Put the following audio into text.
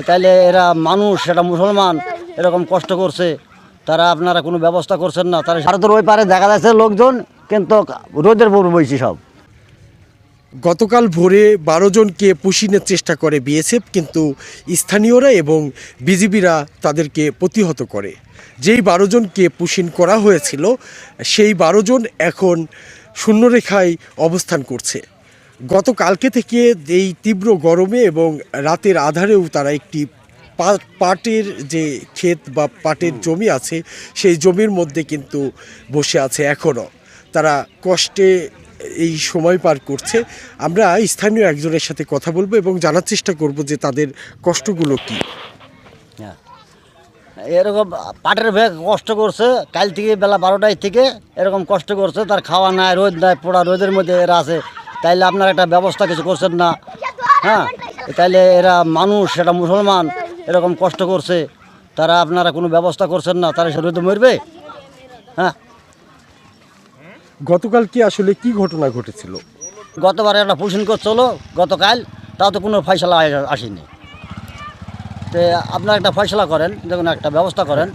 তাইলে এরা মানুষ, সেটা মুসলমান, এরকম কষ্ট করছে, তারা আপনারা কোনো ব্যবস্থা করছেন না। তারা ভারতের ওই পারে দেখা যাচ্ছে লোকজন, কিন্তু রোদের পর বইছি সব। গতকাল ভোরে 12 জনকে পুশিনের চেষ্টা করে বিএসএফ, কিন্তু স্থানীয়রা এবং বিজিবিরা তাদেরকে প্রতিহত করে। যেই 12 জনকে পুশিন করা হয়েছিল সেই 12 জন এখন শূন্যরেখায় অবস্থান করছে। গতকালকে থেকে এই তীব্র গরমে এবং রাতের আধারেও তারা একটি পাটের যে ক্ষেত বা পাটের জমি আছে সেই জমির মধ্যে কিন্তু বসে আছে। এখনও তারা কষ্টে এই সময় পার করছে। আমরা স্থানীয় একজনের সাথে কথা বলবো এবং জানার চেষ্টা করব যে তাদের কষ্টগুলো কি। হ্যাঁ, এরকম পাটের ব্যাগ কষ্ট করছে কাল থেকে বেলা 12টায় থেকে এরকম কষ্ট করছে, তার খাওয়া নাই, রোদ নাই, পোড়া রোদের মধ্যে এরা আছে। তাইলে আপনারা একটা ব্যবস্থা কিছু করছেন না। হ্যাঁ, তাইলে এরা মানুষ, সেটা মুসলমান, এরকম কষ্ট করছে, তারা আপনারা কোনো ব্যবস্থা করছেন না। তারা সে রোদে মরবে। হ্যাঁ, গতকাল কি আসলে কি ঘটনা ঘটেছিল? গতবার একটা পুষিন করছিল গতকাল, তাও তো কোনো ফয়সালা আসেনি। তো আপনারা একটা ফয়সালা করেন, দেখুন একটা ব্যবস্থা করেন।